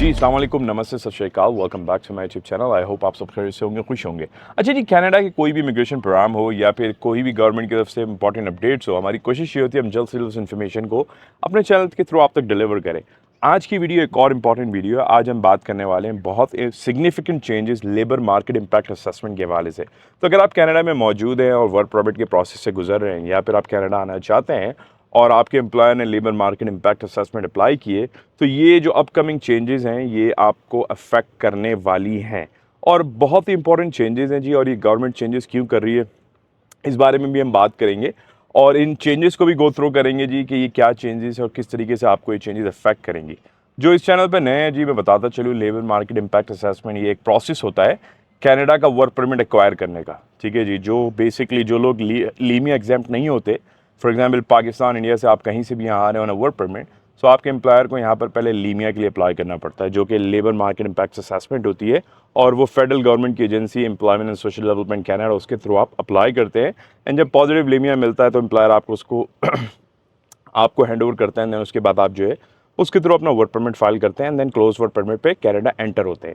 जी, अस्सलाम वालेकुम, नमस्ते, Sat Sri Akal, welcome back to my YouTube channel. I hope आप सब खैरियत से होंगे, खुश होंगे। अच्छा जी, कनाडा के कोई भी इमिग्रेशन प्रोग्राम हो या फिर कोई भी गवर्नमेंट की तरफ से इंपॉर्टेंट अपडेट्स हो, हमारी कोशिश ये होती है हम जल्द से जल्द उस इन्फॉर्मेशन को अपने चैनल के थ्रू आप तक डिलीवर करें। आज की वीडियो एक और इम्पॉर्टेंट वीडियो है। आज हम बात करने वाले हैं बहुत significant changes labour market impact assessment के हवाले से। तो अगर आप कनाडा में मौजूद हैं और वर्क परमिट के प्रोसेस से गुजर रहे हैं या फिर आप कनाडा आना चाहते हैं और आपके एम्प्लॉयर ने labour market impact assessment apply किए, तो ये जो अपकमिंग चेंजेस हैं ये आपको अफेक्ट करने वाली हैं और बहुत ही इंपॉर्टेंट चेंजेस हैं जी। और ये गवर्नमेंट चेंजेस क्यों कर रही है, इस बारे में भी हम बात करेंगे और इन चेंजेस को भी गो थ्रू करेंगे जी कि ये क्या चेंजेस है और किस तरीके से आपको ये चेंजेस अफेक्ट करेंगी। जो इस चैनल पर नए हैं जी, मैं बताता चलूँ, लेबर मार्केट इम्पैक्ट असेसमेंट ये एक प्रोसेस होता है कनाडा का वर्क परमिट एक्वायर करने का। ठीक है जी, जो बेसिकली जो लोग लीमिया एग्जाम्प्ट नहीं होते, फॉर एग्जांपल पाकिस्तान, इंडिया से आप कहीं से भी यहाँ आ रहे हो ना वर्क परमिट, सो आपके एम्प्लॉयर को यहाँ पर पहले लीमिया के लिए अप्लाई करना पड़ता है, जो कि लेबर मार्केट इम्पैक्ट असेसमेंट होती है और वो फेडरल गवर्नमेंट की agency employment and social development Canada, उसके थ्रू आप अप्लाई करते हैं। एंड जब पॉजिटिव लीमिया मिलता है तो एम्प्लॉयर आपको उसको आपको हैंड ओवर करता है। एंड देन उसके बाद आप जो है उसके थ्रू अपना वर्क परमिट फाइल करते हैं and then close work permit पे कनाडा एंटर होते हैं।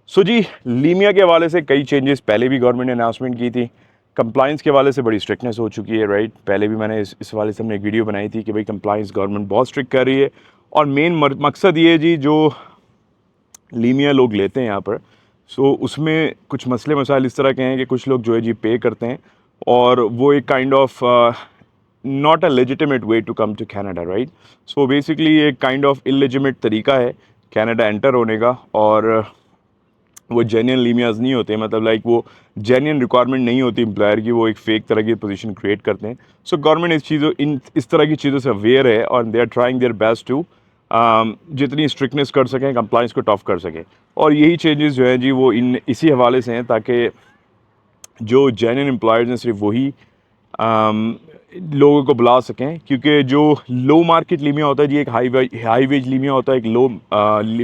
सो जी, लीमिया के हवाले से कई चेंजेस पहले भी गवर्नमेंट ने अनाउंसमेंट की थी। कंप्लाइंस के हवाले से बड़ी स्ट्रिक्टनेस हो चुकी है, राइट। पहले भी मैंने इस हवाले से हमने एक वीडियो बनाई थी कि भाई कंप्लाइंस गवर्नमेंट बहुत स्ट्रिक्ट कर रही है और मेन मकसद ये है जी, जो लीमिया लोग लेते हैं यहाँ पर, सो उसमें कुछ मसले मसाइल इस तरह के हैं कि कुछ लोग जो है जी पे करते हैं और वो एक kind of not a legitimate way to come to Canada, right. So basically एक काइंड ऑफ इलेजिटिमेट तरीका है कनाडा एंटर होने का और वो जेन्युइन लीमियाज नहीं होते, मतलब लाइक वो जेन्युइन रिक्वायरमेंट नहीं होती एम्प्लॉयर की, वो एक फेक तरह की पोजीशन क्रिएट करते हैं। सो गवर्नमेंट इस तरह की चीज़ों से अवेयर है और they are trying their best to जितनी स्ट्रिक्टनेस कर सकें, कंप्लाइंस को टफ कर सकें। और यही चेंजेस जो हैं जी वो इसी हवाले से हैं ताकि जो जेन्युइन एम्प्लॉयर्स हैं सिर्फ वही लोगों को बुला सकें, क्योंकि जो लो मार्केट लीमिया होता है जी, एक हाई वेज लीमिया होता है, एक लो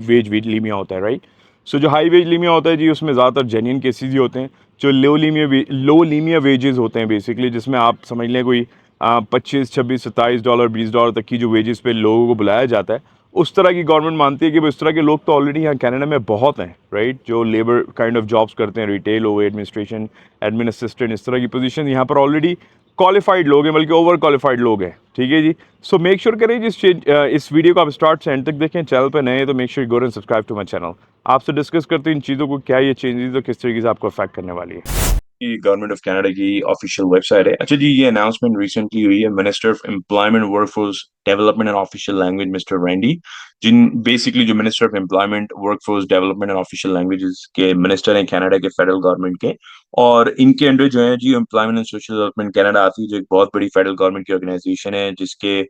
वेज लीमिया होता है, राइट। सो जो हाई वेज लीमिया होता है जी उसमें ज़्यादातर जेन्युइन केसेस ही होते हैं। जो लो लीमिया वेजेस होते हैं बेसिकली, जिसमें आप समझ लें कोई 25, 26, 27 डॉलर, $20 तक की जो वेजेस पे लोगों को बुलाया जाता है, उस तरह की गवर्नमेंट मानती है कि उस तरह के लोग तो ऑलरेडी यहाँ कनाडा में बहुत हैं, राइट। जो लेबर काइंड ऑफ जॉब्स करते हैं, रिटेल हो, एडमिनिस्ट्रेशन, एडमिन असिस्टेंट, इस तरह की पोजीशन यहाँ पर ऑलरेडी क्वालिफाइड लोग हैं, बल्कि ओवर क्वालिफाइड लोग हैं। ठीक है जी। सो मेक श्योर करें इस वीडियो को आप स्टार्ट से एंड तक देखें। चैनल पर नए हैं तो make sure go and subscribe to my channel. आपसे डिस्कस करते हैं इन चीज़ों को, क्या ये चेंजेस और किस तरीके से आपको अफेक्ट करने वाली है। गवर्नमेंट ऑफ कनाडा की ऑफिशियल वेबसाइट है। अच्छा जी, ये अनाउंसमेंट रिसेंटली हुई है minister of employment, workforce development and official language mister Randy, जिन बेसिकली जो minister of employment, workforce development and official languages के मिनिस्टर हैं कनाडा के फेडरल गवर्नमेंट के। और इनके अंडर जो है जी employment and social development Canada आती है, जो एक बहुत बड़ी फेडरल गवर्नमेंट की ऑर्गेनाइजेशन है, जिसके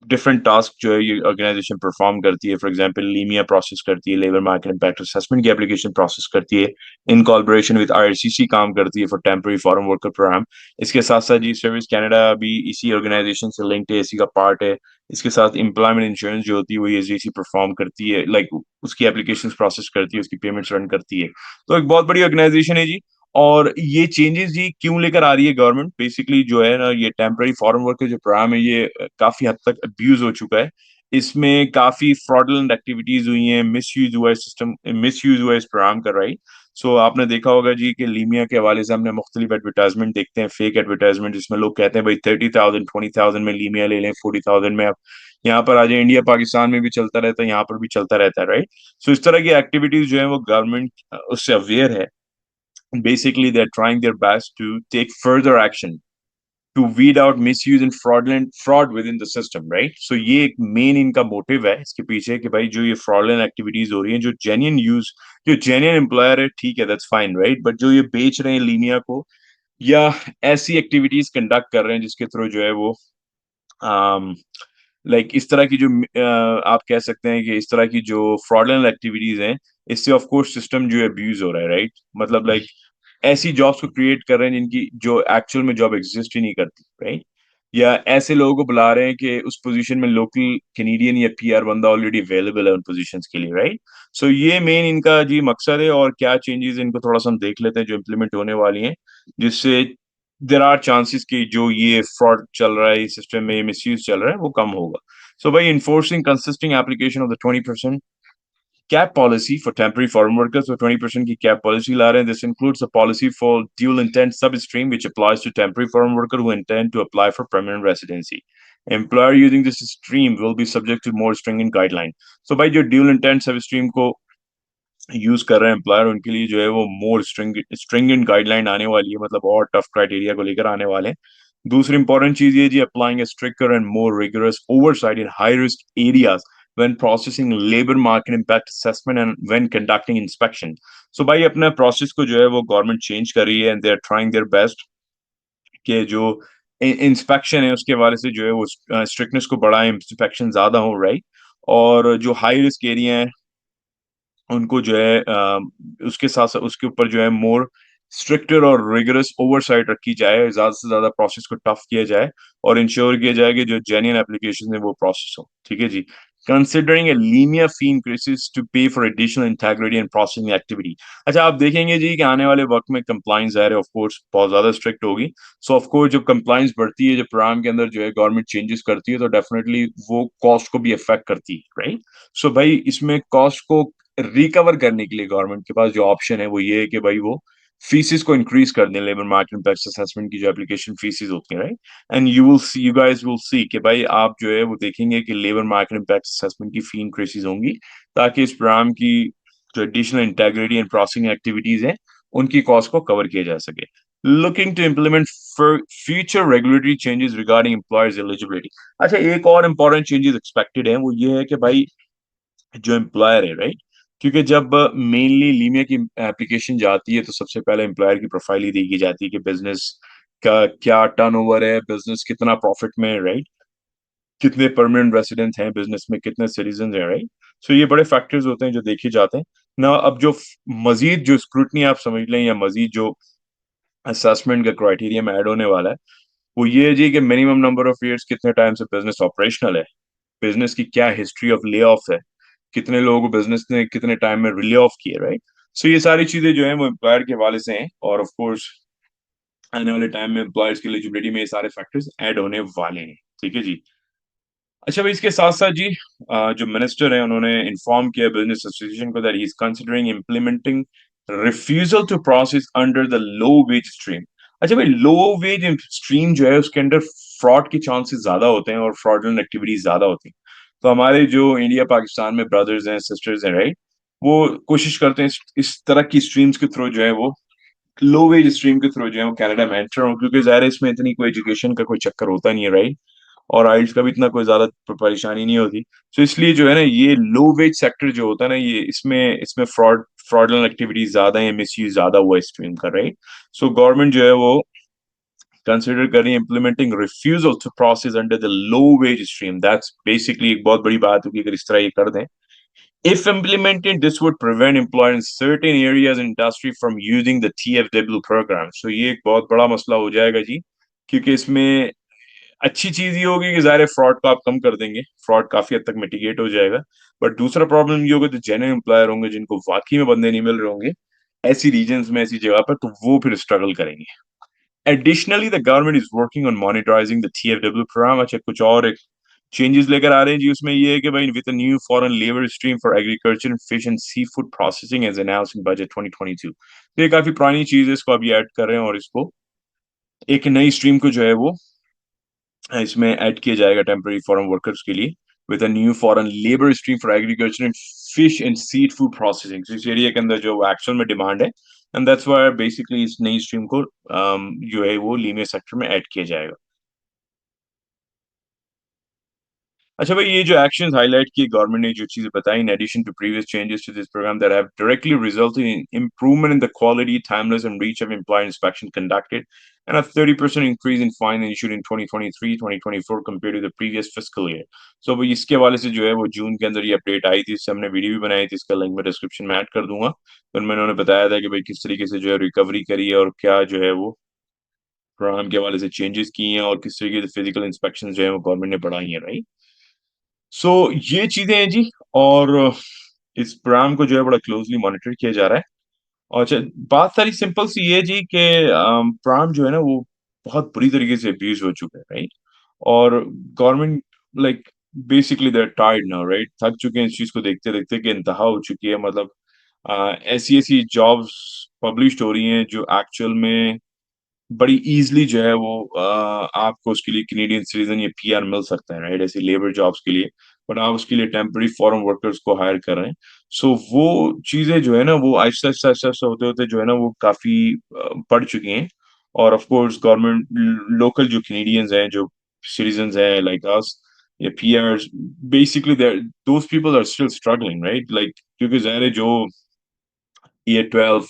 डिफरेंट टास्क जो है ये ऑर्गेनाइजेशन परफॉर्म करती है। फॉर एग्जांपल लीमिया प्रोसेस करती है, लेबर मार्केट इम्पैक्ट असेसमेंट की एप्लीकेशन प्रोसेस करती है, इन कोलैबोरेशन विद आईआरसीसी काम करती है for temporary foreign worker programme. इसके साथ साथ जी सर्विस कनाडा भी इसी ऑर्गेनाइजेशन से लिंक्ड है, इसी का पार्ट है। इसके साथ एम्प्लॉयमेंट इंश्योरेंस जो होती है वो एजेंसी परफॉर्म करती है, लाइक उसकी एप्लीकेशन प्रोसेस करती है, उसकी पेमेंट्स रन करती है। तो एक बहुत बड़ी ऑर्गेनाइजेशन है जी। और ये चेंजेस जी क्यों लेकर आ रही है गवर्नमेंट, बेसिकली जो है ना, ये टेम्पररी फॉरेन वर्कर जो प्रोग्राम है ये काफी हद तक अब्यूज हो चुका है। इसमें काफी फ्रॉडलेंट एक्टिविटीज हुई हैं, मिसयूज हुआ है सिस्टम, मिसयूज हुआ है इस प्रोग्राम का, राइट। सो आपने देखा होगा जी कि लीमिया के हवाले से हमने मुख्तलिफ एडवर्टाइजमेंट देखते हैं, फेक एडवर्टाइजमेंट, जिसमें लोग कहते हैं भाई 30,000 20,000 में लीमिया ले लें, 40,000 में आप यहाँ पर आ जाए। इंडिया पाकिस्तान में भी चलता रहता है, यहाँ पर भी चलता रहता है, राइट। सो इस तरह की एक्टिविटीज जो है वो गवर्नमेंट उससे अवेयर है। Basically, they're trying their best to take further action to weed out misuse and fraud within the system, right? So ये एक मेन इनका मोटिव है इसके पीछे कि भाई जो ये fraudulent एक्टिविटीज हो रही हैं, जो जेन्युइन एम्प्लॉयर है, ठीक है, दैट्स फाइन, राइट। बट जो ये बेच रहे हैं लीनिया को या ऐसी एक्टिविटीज कंडक्ट कर रहे हैं जिसके थ्रू जो है वो इस तरह की जो आप कह सकते हैं कि इस तरह की जो फ्रॉडलेंट एक्टिविटीज हैं, इससे ऑफ कोर्स सिस्टम जो है अब्यूज हो रहा है, राइट। मतलब ऐसी जॉब्स को क्रिएट कर रहे हैं जिनकी जो एक्चुअल में जॉब एग्जिस्ट ही नहीं करती, राइट। या ऐसे लोगों को बुला रहे हैं कि उस पोजीशन में लोकल कैनेडियन या पीआर बंदा ऑलरेडी अवेलेबल है उन पोजीशंस के लिए, राइट। सो ये मेन इनका जी मकसद है। और क्या चेंजेस इनको थोड़ा सा हम देख लेते हैं जो इम्प्लीमेंट होने वाली हैं, जिससे देर आर चांसेस कि जो ये फ्रॉड चल रहा है, ये सिस्टम में मिसयूज चल रहा है, वो कम होगा। सो भाई enforcing consisting application of the 20% cap policy for temporary foreign workers, so 20% की cap policy ला रहे हैं. This includes a policy for dual intent substream which applies to temporary foreign worker who intend to apply for permanent residency. Employer using this stream will be subject to more stringent guideline. So भाई जो dual intent substream को use कर रहे हैं employer, उनके लिए जो है वो मोर स्ट्रिंगेंट गाइडलाइन आने वाली है, मतलब और टफ क्राइटेरिया को लेकर आने वाले हैं. दूसरी इंपॉर्टेंट चीज ये जी, applying a stricter and more rigorous oversight in high risk areas when processing labor market impact assessment and when conducting inspection. So भाई अपना प्रोसेस को जो है वो गवर्नमेंट चेंज कर रही है and they are trying their best कि जो इंस्पेक्शन है उसके हवाले से जो है वो स्ट्रिक्टनेस को बढ़ाए, इंस्पेक्शन ज्यादा हो, राइट. और जो हाई रिस्क एरिया है उनको जो है उसके साथ साथ उसके ऊपर जो है मोर स्ट्रिक्टर और रिगरस ओवरसाइट रखी जाए, ज्यादा से ज्यादा प्रोसेस को टफ किया जाए और इंश्योर किया जाए कि जो जेन्युइन एप्लीकेशन है वो प्रोसेस हो. ठीक है जी. Considering a linear fee increases to pay for additional integrity and processing activity. अच्छा, आप देखेंगे जी कि आने वाले वक्त में कंप्लाइंस है ऑफ कोर्स बहुत ज्यादा स्ट्रिक्ट होगी. सो ऑफ कोर्स जब कंप्लाइंस बढ़ती है, जब प्रोग्राम के अंदर जो है गवर्नमेंट चेंजेस करती है, तो डेफिनेटली वो कॉस्ट को भी अफेक्ट करती है, राइट. सो भाई इसमें कॉस्ट को रिकवर करने के लिए गवर्नमेंट के पास जो ऑप्शन है वो ये है कि भाई वो फीसिस को इंक्रीज कर दें, लेबर मार्केट इम्पैक्ट असेसमेंट की जो एप्लीकेशन फीसिस होती है, right. And you guys will see कि भाई आप जो है वो देखेंगे कि लेबर मार्केट इम्पैक्ट असेसमेंट की फी इंक्रीज होंगी, ताकि इस प्रोग्राम की जो additional integrity and processing activities हैं उनकी कॉस्ट को कवर किया जा सके. Looking to implement future regulatory changes regarding employers eligibility. अच्छा, एक और इंपॉर्टेंट चेंजेस एक्सपेक्टेड है, वो ये है कि भाई जो एम्प्लॉयर है, राइट, क्योंकि जब मेनली लीमिया की एप्लीकेशन जाती है तो सबसे पहले एम्प्लॉयर की प्रोफाइल ही देखी जाती है कि बिजनेस का क्या टर्नओवर है, बिजनेस कितना प्रॉफिट में है, राइट, कितने परमानेंट रेसिडेंट हैं बिजनेस में, कितने सिटीजन हैं, राइट. सो ये बड़े फैक्टर्स होते हैं जो देखे जाते हैं ना. अब जो मजीद जो स्क्रूटनी आप समझ लें या मजीद जो असेसमेंट का क्राइटेरिया में ऐड होने वाला है वो ये है जी कि मिनिमम नंबर ऑफ ईयर्स, कितने टाइम से बिजनेस ऑपरेशनल है, बिजनेस की क्या हिस्ट्री ऑफ ले ऑफ है, कितने लोगों को बिजनेस ने कितने टाइम में रिले ऑफ किए, राइट. सो ये सारी चीजें जो है वो एम्प्लॉयर के हवाले से हैं और ऑफ कोर्स आने वाले टाइम में एम्प्लॉयर्स की एलिजिबिलिटी में ये सारे फैक्टर्स ऐड होने वाले हैं. ठीक है जी. अच्छा भाई, इसके साथ साथ जी जो मिनिस्टर है उन्होंने इन्फॉर्म किया बिजनेस एसोसिएशन को that he is considering implementing refusal to process under the low wage stream. अच्छा भाई, लो वेज स्ट्रीम जो है उसके अंदर फ्रॉड के चांसेस ज्यादा होते हैं और फ्रॉडलेंट एक्टिविटीज ज्यादा होती हैं. तो हमारे जो इंडिया पाकिस्तान में ब्रदर्स हैं, सिस्टर्स हैं, राइट, वो कोशिश करते हैं इस तरह की स्ट्रीम्स के थ्रू जो है वो लो वेज स्ट्रीम के थ्रू जो है वो कनाडा में एंटर हो, क्योंकि ज़ाहिर है इसमें इतनी कोई एजुकेशन का कोई चक्कर होता नहीं है, राइट, और आइल्स का भी इतना कोई ज्यादा परेशानी नहीं होती. तो इसलिए जो है ना ये लो वेज सेक्टर जो होता है ना, ये इसमें इसमें फ्रॉडलेंट एक्टिविटीज ज्यादा है, मिसयूज ज्यादा हुआ है स्ट्रीम का, राइट. सो गवर्नमेंट जो है वो कंसिडर कर रही है implementing refusal to process under the low wage stream. That's basically एक बहुत बड़ी बात होगी अगर इस तरह ये कर दें. If implemented, this would prevent employers in certain areas in industry from using the TFW program. So ये एक बहुत बड़ा मसला हो जाएगा जी, क्योंकि इसमें अच्छी चीज ये होगी कि ज़ाहिर फ्रॉड को आप कम कर देंगे, फ्रॉड काफी हद तक मिटिगेट हो जाएगा. बट दूसरा प्रॉब्लम ये होगा, जो जेन्युइन एम्प्लॉयर होंगे जिनको वाकई में बंदे नहीं मिल रहे होंगे ऐसी रीजन्स में, ऐसी जगह पर, तो वो फिर स्ट्रगल करेंगे. Additionally the government is working on monetising the TFW programme. अच्छा, कुछ और एक चेंजेस लेकर आ रहे हैं जी. उसमें ये है कि भाई with new foreign labour stream for agriculture and fish and seafood processing as announced in budget 2022. तो ये काफी पुरानी चीज है, इसको अभी ऐड कर रहे हैं और इसको एक नई स्ट्रीम को जो है वो इसमें ऐड किया जाएगा टेम्पररी फॉरेन वर्कर्स के लिए with a new foreign labour stream for agriculture and fish and seed food processing. इस एरिया के अंदर जो एक्चुअल में डिमांड है, एंड दैट्स व्हाई बेसिकली इस नई स्ट्रीम को जो है वो लीनियर सेक्टर में ऐड किया जाएगा. अच्छा भाई, ये जो एक्शंस हाईलाइट किए गवर्नमेंट ने, जो चीजें बताई, in addition to previous changes to this program that have directly resulted in improvement in the quality, timeless and reach of employ inspection conducted and a 30% increase in fine issued in 2023-2024 compared to the previous fiscal year. So भाई इसके हवाले से जो है वो जून के अंदर ये अपडेट आई थी, इससे हमने वीडियो भी बनाई थी, इसका लिंक मैं डिस्क्रिप्शन में ऐड कर दूंगा. तो उनमें उन्होंने बताया था कि भाई किस तरीके से जो है रिकवरी करी है और क्या जो है वो प्रोग्राम के हवाले से चेंजेस किए हैं और किस तरीके से फिजिकल इंस्पेक्शन जो है वो गवर्नमेंट ने बढ़ाई है, राइट. सो ये चीजें हैं जी. और इस प्रोग्राम को जो है बड़ा क्लोजली मॉनिटर किया जा रहा है. और अच्छा, बात सारी सिंपल सी ये है जी कि प्रोग्राम जो है ना वो बहुत बुरी तरीके से अब्यूज हो चुका है, राइट. और government like basically they are tired now, right? थक चुके हैं इस चीज को देखते देखते कि इंतहा हो चुकी है। मतलब ऐसी ऐसी जॉब्स पब्लिश हो रही हैं जो एक्चुअल में बड़ी इजीली जो है वो आपको उसके लिए कैनेडियन सिटीजन या पीआर मिल सकता है, राइट? ऐसी लेबर जॉब्स के लिए। बट आप उसके लिए टेम्पररी फॉरेन वर्कर्स को हायर कर रहे हैं। सो वो चीजें जो है ना वो आहिस्ता आहिस्ता आहिस्ता आहिस्ता होते होते जो है ना वो काफी बढ़ चुकी हैं। और ऑफ कोर्स गवर्नमेंट लोकल जो कैनेडियंस हैं, जो सिटीजन हैं लाइक अस या PRs, basically those people are still struggling, right? Like क्योंकि ज़ाहिर है जो year 12,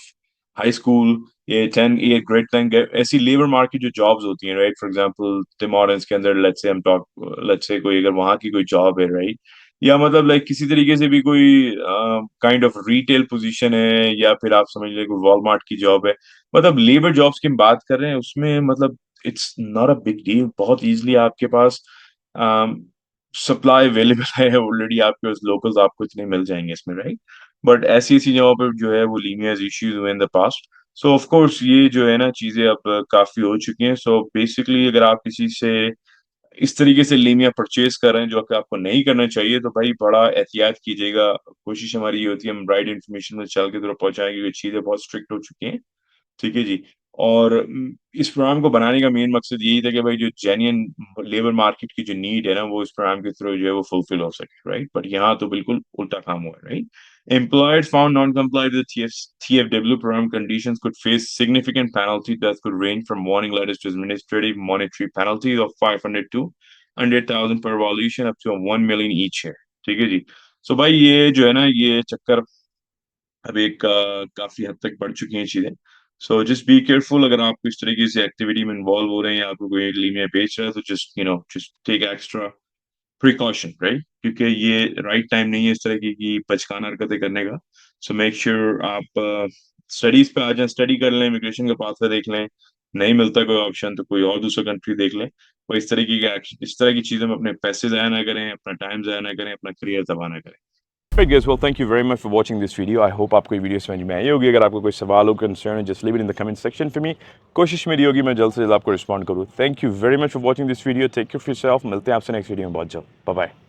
high school, year 10, year grade 10, ऐसी लेबर मार्केट जो जॉब्स होती हैं, right? For example Tim Hortons के अंदर लेट्स से कोई अगर वहां की कोई जॉब है, राइट? या मतलब लाइक किसी तरीके से भी कोई काइंड ऑफ रिटेल पोजीशन है, या फिर आप समझ लीजिए कोई वॉलमार्ट की जॉब है। मतलब लेबर जॉब्स की हम बात कर रहे हैं उसमें, मतलब it's not a big deal, बहुत इजीली आपके पास सप्लाई अवेलेबल है ऑलरेडी, आपके पास लोकल्स आपको इतने मिल जाएंगे इसमें, राइट? बट ऐसी ऐसी जगहों पर जो है वो लीनियर्स इश्यूज हुए in the past. So of course ये जो है ना चीजें अब काफी हो चुकी हैं। सो बेसिकली अगर आप किसी से इस तरीके से लीमिया परचेज कर रहे हैं जो कि आपको नहीं करना चाहिए, तो भाई बड़ा एहतियात कीजिएगा। कोशिश हमारी ये होती है हम राइट इन्फॉर्मेशन में चल के थोड़ा पहुंचाएंगे, क्योंकि चीजें बहुत स्ट्रिक्ट हो चुकी हैं। ठीक है जी। और इस प्रोग्राम को बनाने का मेन मकसद यही था कि भाई जो जेन्युइन लेबर मार्केट की जो नीड है ना वो इस प्रोग्राम के थ्रू जो है वो फुलफिल हो सके, राइट? बट यहाँ तो बिल्कुल उल्टा काम हुआ है, right? Employers found non-compliant with the TFW program conditions could face significant penalty that could range from warning letters to administrative monetary penalties of 500 to 100,000 per violation up to 1 million each year। ठीक है जी। सो भाई ये जो है ना ये चक्कर अब एक काफी हद तक बढ़ चुकी हैं चीजें। सो जस्ट बी केयरफुल, अगर आप इस तरीके से एक्टिविटी में इन्वॉल्व हो रहे हैं या आपको कोई लीमिया बेच रहा है, तो just take extra precaution, right? क्योंकि ये राइट टाइम नहीं है इस तरह की बचकाना हरकतें करने का। सो मेक श्योर आप स्टडीज पे आ जाएं, स्टडी कर लें, इमिग्रेशन का पाथवे देख लें। नहीं मिलता कोई ऑप्शन तो कोई और दूसरा कंट्री देख लें। और इस तरह की चीजों में अपने पैसे जाया ना करें, अपना टाइम जाया ना करें, अपना करियर तबाह ना करें। Right guys, well thank you very much for watching this video. I hope आपको ये वीडियो समझ में आई होगी। अगर आपको कोई सवाल हो, कंसर्न है, just leave it in the comment section for me. कोशिश मेरी होगी मैं जल्द से जल्द आपको रिस्पॉन्ड करूँ। Thank you very much for watching this video. Take care of yourself. मिलते हैं आपसे नेक्स्ट वीडियो में बहुत जल्द। Bye bye.